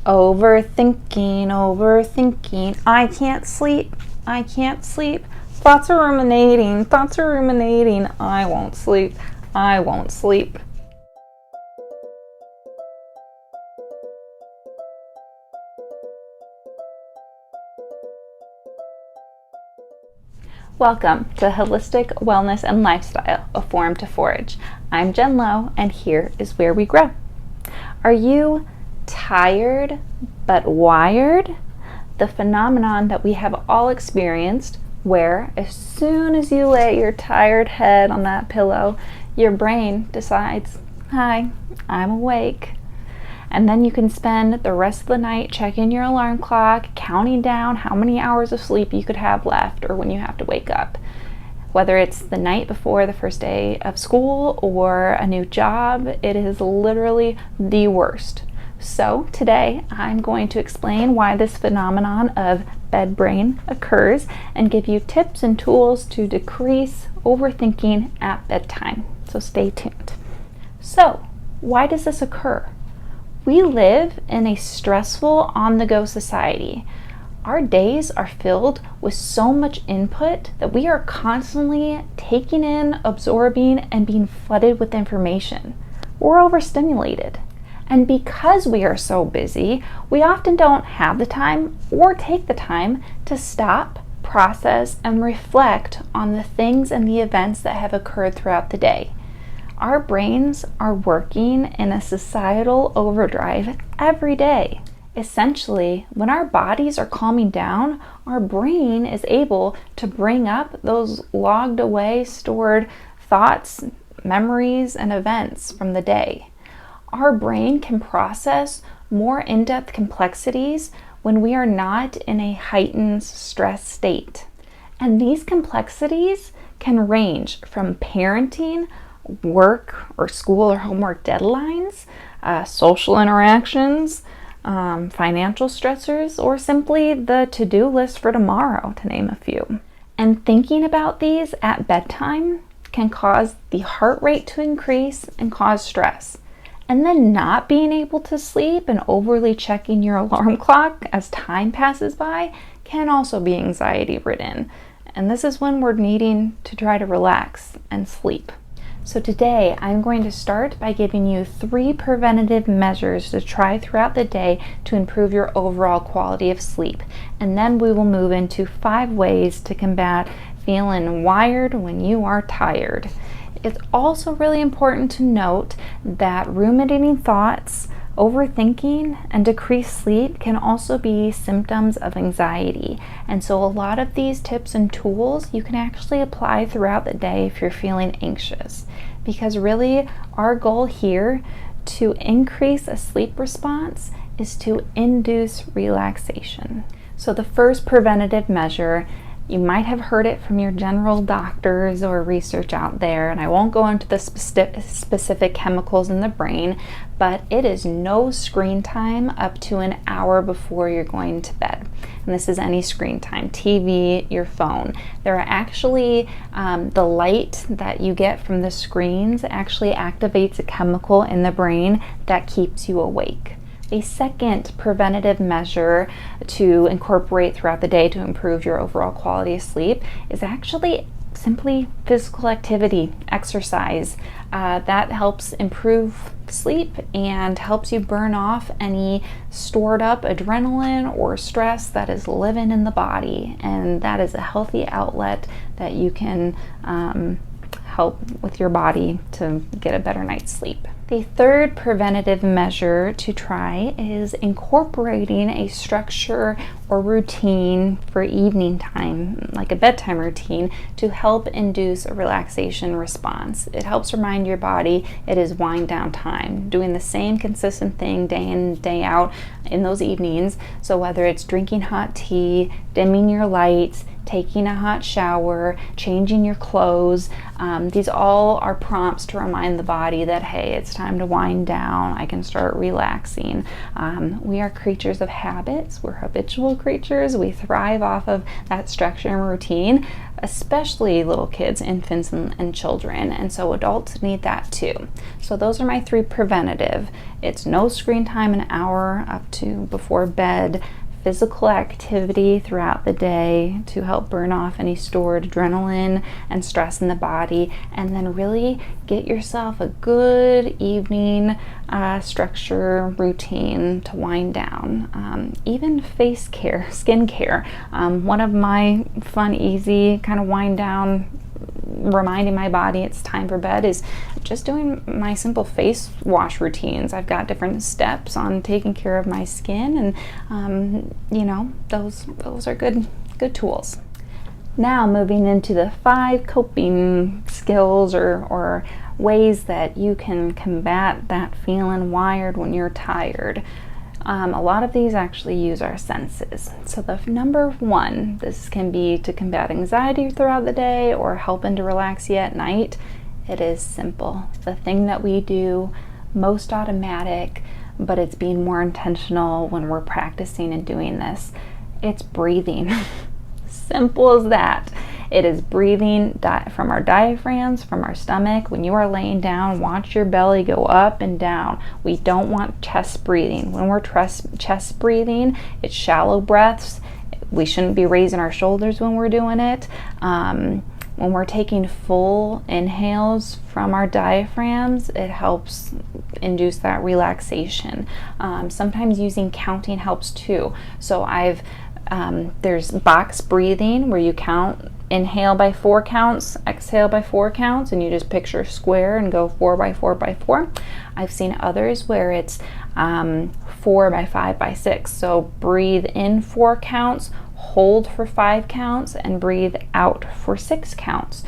Overthinking, overthinking. I can't sleep. I can't sleep. Thoughts are ruminating. Thoughts are ruminating. I won't sleep. I won't sleep. Welcome to Holistic Wellness and Lifestyle, a Forum to Forage. I'm Jen Lowe, and here is where we grow. Are you tired but wired? The phenomenon that we have all experienced, where as soon as you lay your tired head on that pillow, your brain decides, hi, I'm awake. And then you can spend the rest of the night checking your alarm clock, counting down how many hours of sleep you could have left or when you have to wake up. Whether it's the night before the first day of school or a new job, it is literally the worst. So today I'm going to explain why this phenomenon of bed brain occurs and give you tips and tools to decrease overthinking at bedtime. So stay tuned. So why does this occur? We live in a stressful on-the-go society. Our days are filled with so much input that we are constantly taking in, absorbing, and being flooded with information. We're overstimulated. And because we are so busy, we often don't have the time or take the time to stop, process, and reflect on the things and the events that have occurred throughout the day. Our brains are working in a societal overdrive every day. Essentially, when our bodies are calming down, our brain is able to bring up those logged away, stored thoughts, memories, and events from the day. Our brain can process more in-depth complexities when we are not in a heightened stress state. And these complexities can range from parenting, work or school or homework deadlines, social interactions, financial stressors, or simply the to-do list for tomorrow, to name a few. And thinking about these at bedtime can cause the heart rate to increase and cause stress. And then not being able to sleep and overly checking your alarm clock as time passes by can also be anxiety ridden. And this is when we're needing to try to relax and sleep. So today I'm going to start by giving you 3 preventative measures to try throughout the day to improve your overall quality of sleep. And then we will move into 5 ways to combat feeling wired when you are tired. It's also really important to note that ruminating thoughts, overthinking, and decreased sleep can also be symptoms of anxiety. And so a lot of these tips and tools you can actually apply throughout the day if you're feeling anxious. Because really our goal here to increase a sleep response is to induce relaxation. So the first preventative measure, you might have heard it from your general doctors or research out there, and I won't go into the specific chemicals in the brain, but it is no screen time up to an hour before you're going to bed. And this is any screen time, TV, your phone. There are actually, the light that you get from the screens actually activates a chemical in the brain that keeps you awake. A second preventative measure to incorporate throughout the day to improve your overall quality of sleep is actually simply physical activity, exercise. That helps improve sleep and helps you burn off any stored up adrenaline or stress that is living in the body. And that is a healthy outlet that you can help with your body to get a better night's sleep. The third preventative measure to try is incorporating a structure or routine for evening time, like a bedtime routine, to help induce a relaxation response. It helps remind your body it is wind down time, doing the same consistent thing day in, day out in those evenings. So whether it's drinking hot tea, dimming your lights, taking a hot shower, changing your clothes, these all are prompts to remind the body that, hey, it's time to wind down, I can start relaxing. We are creatures of habits, we're habitual social creatures. We thrive off of that structure and routine, especially little kids, infants, and children. And so adults need that too. So those are my 3 preventative. It's no screen time an hour up to before bed, physical activity throughout the day to help burn off any stored adrenaline and stress in the body, and then really get yourself a good evening structure routine to wind down. Even face care, skin care. One of my fun, easy kind of wind down, reminding my body it's time for bed is just doing my simple face wash routines. I've got different steps on taking care of my skin, and those are good tools. Now moving into the 5 coping skills or ways that you can combat that feeling wired when you're tired. A lot of these actually use our senses. So the number 1, this can be to combat anxiety throughout the day or helping to relax you at night. It is simple. The thing that we do most automatic, but it's being more intentional when we're practicing and doing this. It's breathing. Simple as that. It is breathing from our diaphragms, from our stomach. When you are laying down, watch your belly go up and down. We don't want chest breathing. When we're chest breathing, it's shallow breaths. We shouldn't be raising our shoulders when we're doing it. When we're taking full inhales from our diaphragms, it helps induce that relaxation. Sometimes using counting helps too. So there's box breathing where you inhale by 4 counts, exhale by 4 counts, and you just picture a square and go 4 by 4 by 4. I've seen others where it's 4 by 5 by 6. So breathe in 4 counts, hold for 5 counts, and breathe out for 6 counts.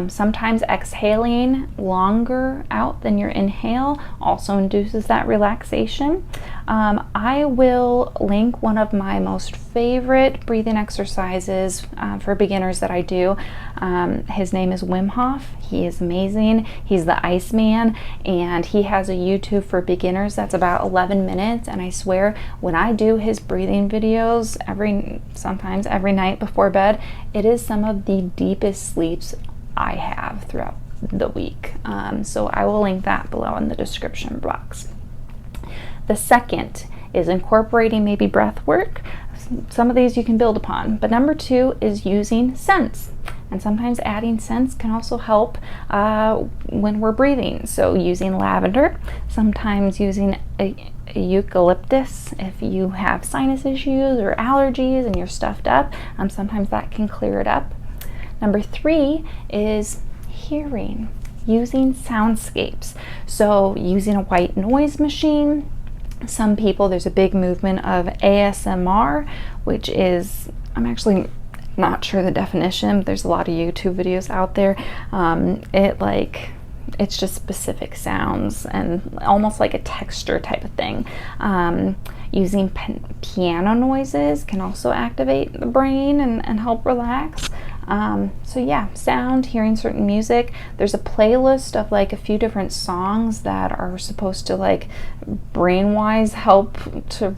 Sometimes exhaling longer out than your inhale also induces that relaxation. I will link one of my most favorite breathing exercises for beginners that I do. His name is Wim Hof. He is amazing. He's the Iceman, and he has a YouTube for beginners that's about 11 minutes. And I swear, when I do his breathing videos sometimes every night before bed, it is some of the deepest sleeps I have throughout the week. So I will link that below in the description box. The second is incorporating maybe breath work. Some of these you can build upon, but number 2 is using scents. And sometimes adding scents can also help when we're breathing. So using lavender, sometimes using a eucalyptus if you have sinus issues or allergies and you're stuffed up. Sometimes that can clear it up. Number 3 is hearing, using soundscapes. So using a white noise machine. Some people, there's a big movement of ASMR, which is, I'm actually not sure the definition, but there's a lot of YouTube videos out there. It's just specific sounds and almost like a texture type of thing. Using piano noises can also activate the brain and help relax. So yeah, sound, hearing certain music. There's a playlist of like a few different songs that are supposed to like brain-wise help to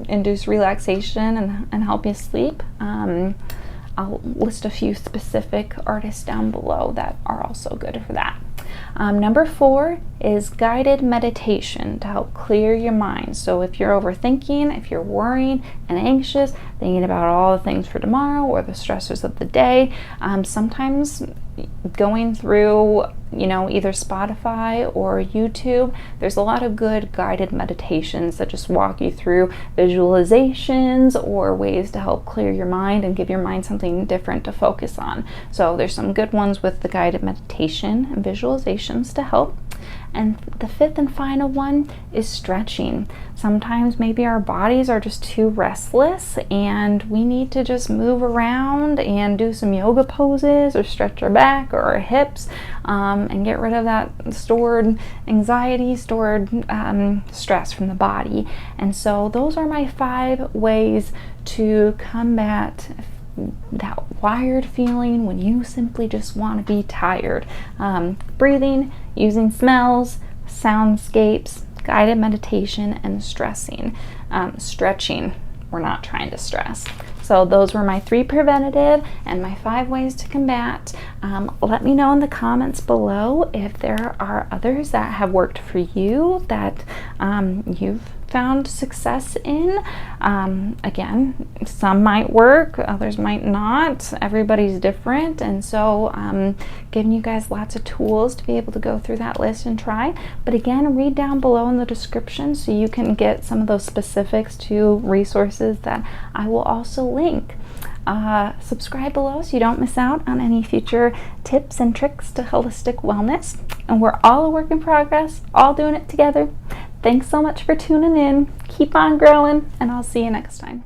induce relaxation and help you sleep. I'll list a few specific artists down below that are also good for that. Number 4 is guided meditation to help clear your mind. So if you're overthinking, if you're worrying and anxious, thinking about all the things for tomorrow or the stressors of the day, sometimes going through, either Spotify or YouTube, there's a lot of good guided meditations that just walk you through visualizations or ways to help clear your mind and give your mind something different to focus on. So there's some good ones with the guided meditation and visualizations to help. And the 5th and final one is stretching. Sometimes maybe our bodies are just too restless and we need to just move around and do some yoga poses or stretch our back or our hips and get rid of that stored anxiety, stored stress from the body. And so those are my 5 ways to combat that wired feeling when you simply just want to be tired. Breathing, using smells, soundscapes, guided meditation, and stretching. we're not trying to stress. So those were my 3 preventative and my 5 ways to combat. Let me know in the comments below if there are others that have worked for you that you've found success in. Again, some might work, others might not. Everybody's different, and so giving you guys lots of tools to be able to go through that list and try. But again, read down below in the description so you can get some of those specifics to resources that I will also link. Subscribe below so you don't miss out on any future tips and tricks to holistic wellness. And we're all a work in progress, all doing it together. Thanks so much for tuning in. Keep on growing, and I'll see you next time.